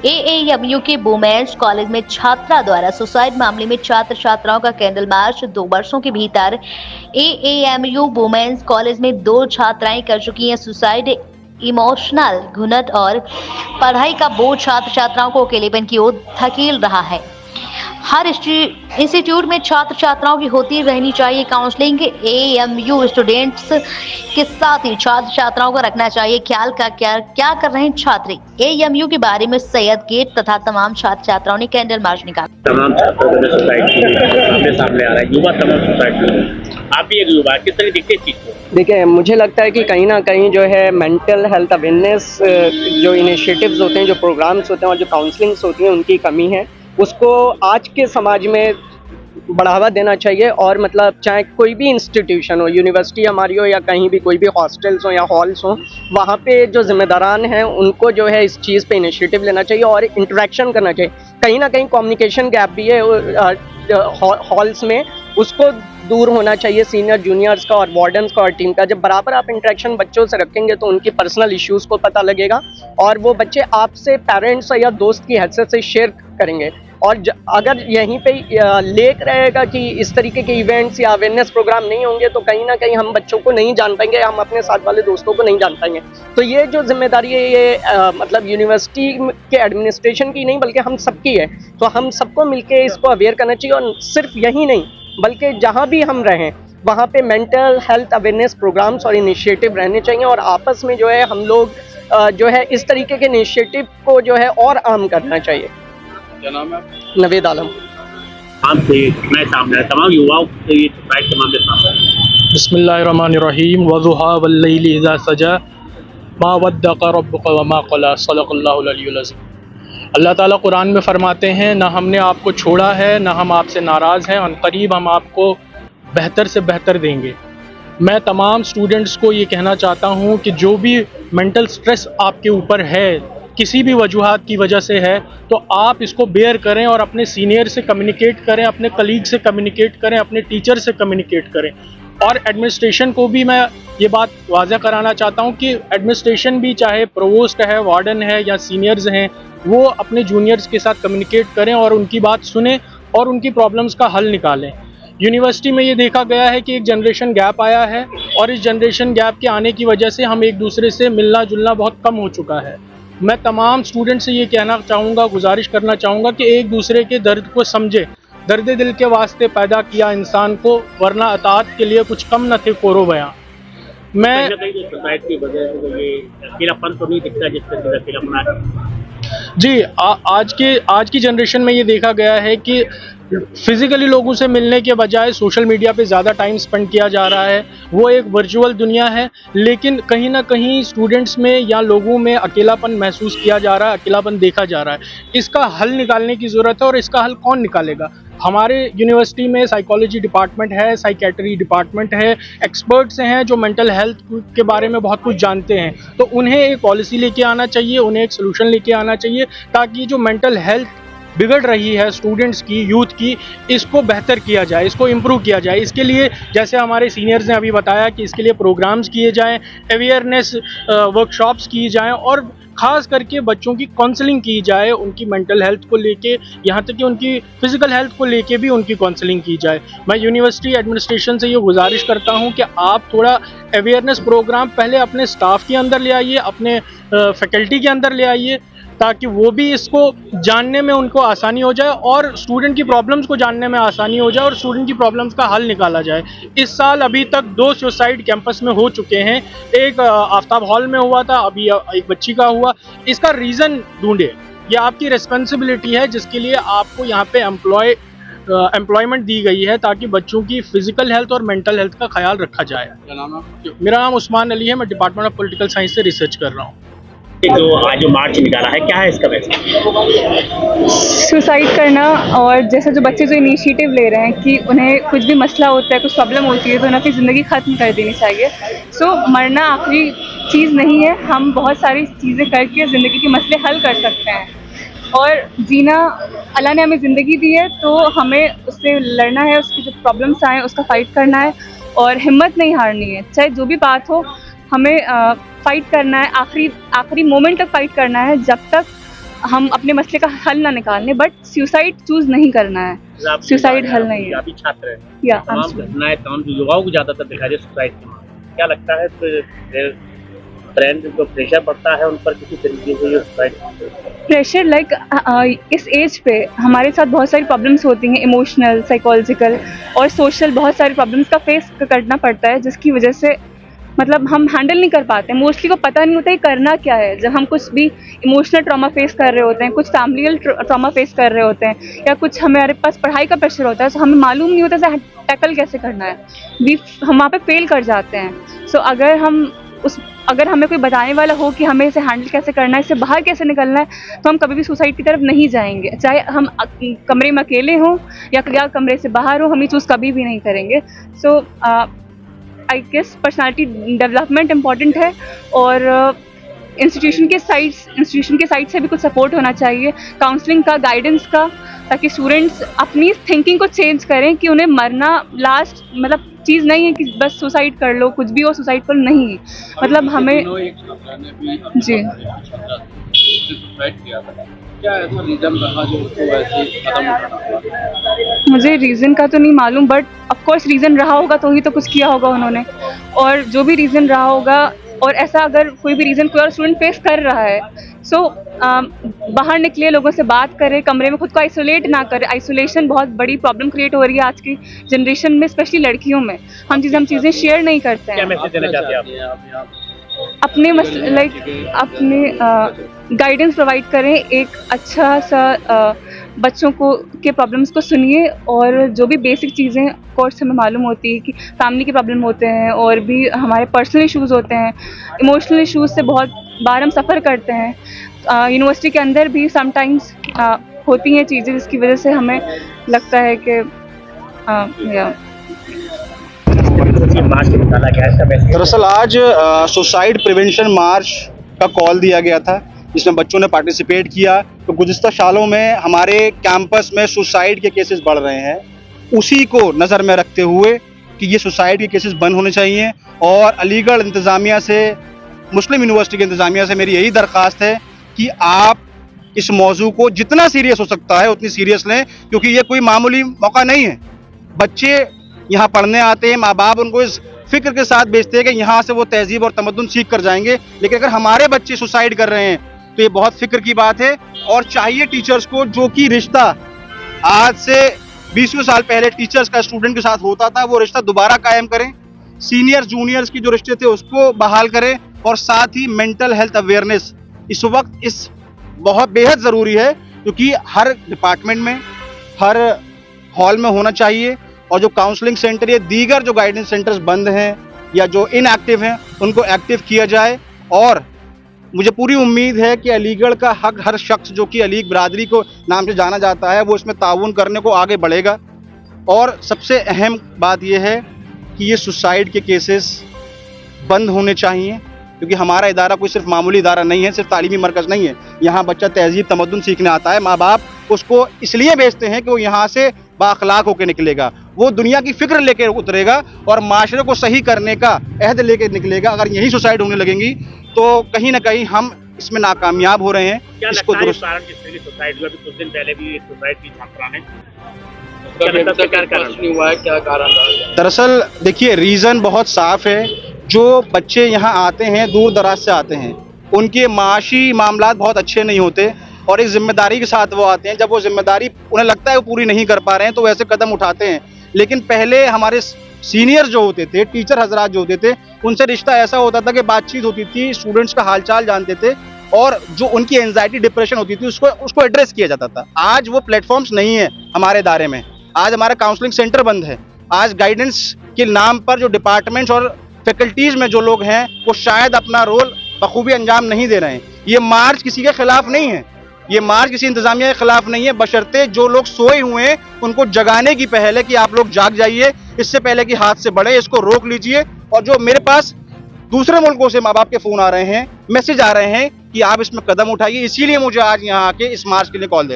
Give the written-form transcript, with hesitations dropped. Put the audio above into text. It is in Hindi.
एएमयू के वुमेन्स कॉलेज में छात्रा द्वारा सुसाइड मामले में छात्र छात्राओं का कैंडल मार्च 2 वर्षों के भीतर एएमयू वुमेन्स कॉलेज में 2 छात्राएं कर चुकी हैं सुसाइड। इमोशनल घुनट और पढ़ाई का बोझ छात्र छात्राओं को अकेलेपन की ओर धकेल रहा है। हर इंस्टीट्यूट में छात्र छात्राओं की होती रहनी चाहिए काउंसलिंग। एएमयू स्टूडेंट्स के साथ ही छात्र छात्राओं को रखना चाहिए ख्याल का क्या कर रहे हैं छात्र। एएमयू के बारे में सैयद गेट तथा तमाम छात्र छात्राओं ने कैंडल मार्च निकाला। तमाम छात्रों को सोसाइटी सामने आ रहा है, युवा तमाम सोसाइटी, आप भी एक युवा, किस तरह देखते हैं चीज को? देखिए, मुझे लगता है कि कहीं ना कहीं जो है मेंटल हेल्थ अवेयरनेस जो इनिशिएटिव्स होते हैं, जो प्रोग्राम्स होते हैं और जो काउंसलिंग्स होती हैं, उनकी कमी है। उसको आज के समाज में बढ़ावा देना चाहिए और मतलब चाहे कोई भी इंस्टीट्यूशन हो, यूनिवर्सिटी हमारी हो या कहीं भी कोई भी हॉस्टल्स हो या हॉल्स हो, वहाँ पे जो जिम्मेदारान हैं उनको जो है इस चीज़ पे इनिशिएटिव लेना चाहिए और इंटरेक्शन करना चाहिए। कहीं ना कहीं कम्युनिकेशन गैप भी है हॉल्स में, उसको दूर होना चाहिए सीनियर जूनियर्स का और वार्डन्स का और टीम का। जब बराबर आप इंटरेक्शन बच्चों से रखेंगे तो उनकी पर्सनल इश्यूज़ को पता लगेगा और वो बच्चे आपसे पेरेंट्स या दोस्त की हैसियत से शेयर करेंगे। और अगर यहीं पे लेक रहेगा कि इस तरीके के इवेंट्स या अवेयरनेस प्रोग्राम नहीं होंगे तो कहीं ना कहीं हम बच्चों को नहीं जान पाएंगे, हम अपने साथ वाले दोस्तों को नहीं जान पाएंगे। तो ये जो जिम्मेदारी है ये मतलब यूनिवर्सिटी के एडमिनिस्ट्रेशन की नहीं बल्कि हम सबकी है। तो हम सबको मिलके इसको अवेयर करना चाहिए और सिर्फ यही नहीं बल्कि जहाँ भी हम रहें वहाँ पे मेंटल हेल्थ अवेयरनेस प्रोग्राम्स और इनिशिएटिव रहने चाहिए और आपस में जो है हम लोग जो है इस तरीके के इनिशिएटिव को जो है और आम करना चाहिए। क्या नाम है? नवेद आलम। हम मैं सामने तमाम युवाओं से ये सोसाइटी के मामले सामने। बिस्मिल्लाहिर्रहमानिर्रहीम वज़ुहा वल्लैलि इज़ा सजा मा वद्दअका रब्बुका वमा क़ला सदक़ल्लाहुल अलियुल अज़ीम। अल्लाह ताला कुरान में फरमाते हैं, ना हमने आपको छोड़ा है ना हम आपसे नाराज़ हैं, अनक़रीब हम आपको बेहतर से बेहतर देंगे। मैं तमाम स्टूडेंट्स को ये कहना चाहता हूँ कि जो भी मेंटल स्ट्रेस आपके ऊपर है, किसी भी वजूहात की वजह से है, तो आप इसको बेयर करें और अपने सीनियर से कम्युनिकेट करें, अपने कलीग से कम्युनिकेट करें, अपने टीचर से कम्युनिकेट करें। और एडमिनिस्ट्रेशन को भी मैं ये बात वाज़ह कराना चाहता हूँ कि एडमिनिस्ट्रेशन भी, चाहे प्रोवोस्ट है, वार्डन है या सीनियर्स हैं, वो अपने जूनियर्स के साथ कम्युनिकेट करें और उनकी बात सुने और उनकी प्रॉब्लम्स का हल निकालें। यूनिवर्सिटी में ये देखा गया है कि एक जनरेशन गैप आया है और इस जनरेशन गैप के आने की वजह से हम एक दूसरे से मिलना जुलना बहुत कम हो चुका है। मैं तमाम स्टूडेंट से ये कहना चाहूँगा, गुजारिश करना चाहूँगा कि एक दूसरे के दर्द को समझे। दर्द दिल के वास्ते पैदा किया इंसान को, वरना अतात के लिए कुछ कम न थे कोरो बयां। मैं सोसाइटी की वजह से ये अकेलापन तो नहीं दिखता जिस तरह से अकेलापन जी आज की जनरेशन में ये देखा गया है कि फिज़िकली लोगों से मिलने के बजाय सोशल मीडिया पे ज़्यादा टाइम स्पेंड किया जा रहा है। वो एक वर्चुअल दुनिया है, लेकिन कहीं ना कहीं स्टूडेंट्स में या लोगों में अकेलापन महसूस किया जा रहा है, अकेलापन देखा जा रहा है। इसका हल निकालने की ज़रूरत है और इसका हल कौन निकालेगा? हमारे यूनिवर्सिटी में साइकोलॉजी डिपार्टमेंट है, साइकेट्री डिपार्टमेंट है, एक्सपर्ट्स हैं जो मेंटल हेल्थ के बारे में बहुत कुछ जानते हैं। तो उन्हें एक पॉलिसी लेके आना चाहिए, उन्हें एक सोल्यूशन लेके आना चाहिए ताकि जो मेंटल हेल्थ बिगड़ रही है स्टूडेंट्स की, यूथ की, इसको बेहतर किया जाए, इसको इम्प्रूव किया जाए। इसके लिए जैसे हमारे सीनियर्स ने अभी बताया कि इसके लिए प्रोग्राम्स किए जाएं, अवेयरनेस वर्कशॉप्स की जाएं और ख़ास करके बच्चों की काउंसलिंग की जाए, उनकी मेंटल हेल्थ को लेके, यहाँ तक कि उनकी फ़िज़िकल हेल्थ को लेके भी उनकी काउंसलिंग की जाए। मैं यूनिवर्सिटी एडमिनिस्ट्रेशन से ये गुजारिश करता हूँ कि आप थोड़ा अवेयरनेस प्रोग्राम पहले अपने स्टाफ के अंदर ले आइए, अपने फैकल्टी के अंदर ले आइए, ताकि वो भी इसको जानने में उनको आसानी हो जाए और स्टूडेंट की प्रॉब्लम्स को जानने में आसानी हो जाए और स्टूडेंट की प्रॉब्लम्स का हल निकाला जाए। इस साल अभी तक 2 सुसाइड कैंपस में हो चुके हैं। एक आफ्ताब हॉल में हुआ था, अभी एक बच्ची का हुआ। इसका रीज़न ढूंढे, ये आपकी रिस्पॉन्सिबिलिटी है जिसके लिए आपको यहाँ पे एम्प्लॉयमेंट दी गई है ताकि बच्चों की फ़िज़िकल हेल्थ और मेंटल हेल्थ का ख्याल रखा जाए। क्या नाम है? मेरा नाम उस्मान अली है, मैं डिपार्टमेंट ऑफ पॉलिटिकल साइंस से रिसर्च कर रहा हूँ। जो आज जो मार्च निकाला है, क्या है इसका मैसेज? सुसाइड करना और जैसे जो बच्चे जो इनिशिएटिव ले रहे हैं कि उन्हें कुछ भी मसला होता है, कुछ प्रॉब्लम होती है तो उन्हें अपनी ज़िंदगी ख़त्म कर देनी चाहिए। सो मरना आखिरी चीज़ नहीं है, हम बहुत सारी चीज़ें करके ज़िंदगी के मसले हल कर सकते हैं और जीना, अल्लाह ने हमें ज़िंदगी दी है तो हमें उससे लड़ना है, उसकी जो प्रॉब्लम्स आए उसका फ़ाइट करना है और हिम्मत नहीं हारनी है। चाहे जो भी बात हो, हमें फ़ाइट करना है, आखिरी मोमेंट तक फ़ाइट करना है, जब तक हम अपने मसले का हल ना निकालने, बट सुसाइड चूज नहीं करना है। आप सुसाइड हल नहीं है। अभी छात्र हैं, या तमाम घटनाएं तमाम युवाओं को ज्यादातर दिखाई दे सुसाइड के मामले। क्या लगता है ट्रेंड जो प्रेशर पड़ता है उन पर किसी तरीके से ये सुसाइड प्रेशर इस एज पे हमारे साथ बहुत सारी प्रॉब्लम्स होती हैं, इमोशनल, साइकोलॉजिकल और सोशल, बहुत सारी प्रॉब्लम्स का फेस करना पड़ता है, जिसकी वजह से मतलब हम हैंडल नहीं कर पाते हैं। मोस्टली को पता नहीं होता है करना क्या है। जब हम कुछ भी इमोशनल ट्रॉमा फेस कर रहे होते हैं, कुछ फैमिलियल ट्रॉमा फेस कर रहे होते हैं, या कुछ हमारे पास पढ़ाई का प्रेशर होता है, तो हमें मालूम नहीं होता है टैकल कैसे करना है। हम वहाँ पे फेल कर जाते हैं। सो अगर हमें कोई बताने वाला हो कि हमें इसे हैंडल कैसे करना है, इससे बाहर कैसे निकलना है, तो हम कभी भी सुसाइड की तरफ नहीं जाएंगे। चाहे हम कमरे में अकेले हों या कमरे से बाहर हो, हम ये चूज़ कभी भी नहीं करेंगे। So I guess personality development important है, और इंस्टीट्यूशन के साइड से भी कुछ सपोर्ट होना चाहिए, काउंसलिंग का, गाइडेंस का, ताकि स्टूडेंट्स अपनी थिंकिंग को चेंज करें कि उन्हें मरना लास्ट मतलब चीज़ नहीं है कि बस सुसाइड कर लो, कुछ भी हो सुसाइड कर नहीं है। मतलब हमें जी क्या ऐसा रीजन रहा जो उसको वैसे कदम उठाना पड़ा? मुझे रीज़न का तो नहीं मालूम, बट ऑफ कोर्स रीज़न रहा होगा तो ही तो कुछ किया होगा उन्होंने। और जो भी रीज़न रहा होगा, और ऐसा अगर कोई भी रीज़न कोई और स्टूडेंट फेस कर रहा है, सो बाहर निकले, लोगों से बात करें, कमरे में खुद को आइसोलेट ना करें। आइसोलेशन बहुत बड़ी प्रॉब्लम क्रिएट हो रही है आज की जनरेशन में, स्पेशली लड़कियों में। हम चीज़ें शेयर नहीं करते क्या हैं। मैसेज देना चाहते हैं आप? अपने अपने गाइडेंस प्रोवाइड करें, एक अच्छा सा बच्चों के प्रॉब्लम्स को सुनिए, और जो भी बेसिक चीज़ें कोर्स हमें मालूम होती है कि फैमिली के प्रॉब्लम होते हैं, और भी हमारे पर्सनल इश्यूज़ होते हैं, इमोशनल इश्यूज़ से बहुत बार हम सफ़र करते हैं। यूनिवर्सिटी के अंदर भी समटाइम्स होती हैं चीज़ें जिसकी वजह से हमें लगता है कि मार्च निकाला गया है, सब दरअसल आज सुसाइड प्रिवेंशन मार्च का कॉल दिया गया था, जिसमें बच्चों ने पार्टिसिपेट किया। तो गुज़िस्ता सालों में हमारे कैंपस में सुसाइड के केसेस बढ़ रहे हैं, उसी को नज़र में रखते हुए कि ये सुसाइड के केसेस बंद होने चाहिए। और अलीगढ़ इंतज़ामिया से, मुस्लिम यूनिवर्सिटी के इंतज़ामिया से मेरी यही दरख्वास्त है कि आप इस मौजू को जितना सीरियस हो सकता है उतनी सीरियस लें, क्योंकि ये कोई मामूली मौका नहीं है। बच्चे यहाँ पढ़ने आते हैं, माँ बाप उनको इस फिक्र के साथ भेजते हैं कि यहाँ से वो तहजीब और तमद्दुन सीख कर जाएंगे, लेकिन अगर हमारे बच्चे सुसाइड कर रहे हैं तो ये बहुत फिक्र की बात है। और चाहिए टीचर्स को, जो कि रिश्ता आज से 20 साल पहले टीचर्स का स्टूडेंट के साथ होता था, वो रिश्ता दोबारा कायम करें। सीनियर जूनियर्स की जो रिश्ते थे उसको बहाल करें, और साथ ही मेंटल हेल्थ अवेयरनेस इस वक्त बहुत बेहद ज़रूरी है, क्योंकि हर डिपार्टमेंट में, हर हॉल में होना चाहिए। और जो काउंसलिंग सेंटर या दीगर जो गाइडेंस सेंटर्स बंद हैं या जो इनएक्टिव हैं, उनको एक्टिव किया जाए। और मुझे पूरी उम्मीद है कि अलीगढ़ का हर शख्स जो कि अलीग बिरादरी को नाम से जाना जाता है, वो इसमें ताउन करने को आगे बढ़ेगा। और सबसे अहम बात यह है कि ये सुसाइड के केसेस बंद होने चाहिए, क्योंकि हमारा इदारा कोई सिर्फ मामूली इदारा नहीं है, सिर्फ तालीमी मरकज़ नहीं है। यहाँ बच्चा तहजीब तमद्दुन सीखने आता है। माँ बाप उसको इसलिए भेजते हैं कि वो यहाँ से बाअखलाक होकर निकलेगा, वो दुनिया की फिक्र लेकर उतरेगा और माशरे को सही करने का अहद लेकर निकलेगा। अगर यही सुसाइड होने लगेंगी तो कहीं ना कहीं हम इसमें नाकामयाब हो रहे हैं। क्या इसको लगता है दुरुस्त कारण जिस तरह की सुसाइड हुआ? कुछ दिन पहले भी एक सुसाइड की छात्रा ने, क्या कारण रहा? दरअसल देखिए, रीज़न बहुत साफ है। जो बच्चे यहाँ आते हैं, दूर दराज से आते हैं, उनके माशी मामलात बहुत अच्छे नहीं होते, और एक जिम्मेदारी के साथ वो आते हैं। जब वो जिम्मेदारी उन्हें लगता है वो पूरी नहीं कर पा रहे हैं, तो वैसे कदम उठाते हैं। लेकिन पहले हमारे सीनियर जो होते थे, टीचर हजरात जो होते थे, उनसे रिश्ता ऐसा होता था कि बातचीत होती थी, स्टूडेंट्स का हालचाल जानते थे, और जो उनकी एंजाइटी डिप्रेशन होती थी उसको एड्रेस किया जाता था। आज वो प्लेटफॉर्म्स नहीं है हमारे इदारे में। आज हमारा काउंसलिंग सेंटर बंद है। आज गाइडेंस के नाम पर जो डिपार्टमेंट्स और फैकल्टीज़ में जो लोग हैं, वो शायद अपना रोल बखूबी अंजाम नहीं दे रहे हैं। ये मार्च किसी के खिलाफ नहीं है, ये मार्च किसी इंतजामिया के खिलाफ नहीं है, बशर्ते जो लोग सोए हुए हैं उनको जगाने की पहल है कि आप लोग जाग जाइए, इससे पहले कि हाथ से बढ़े, इसको रोक लीजिए। और जो मेरे पास दूसरे मुल्कों से माँ बाप के फ़ोन आ रहे हैं, मैसेज आ रहे हैं कि आप इसमें कदम उठाइए, इसीलिए मुझे आज यहाँ आके इस मार्च के लिए कॉल देना।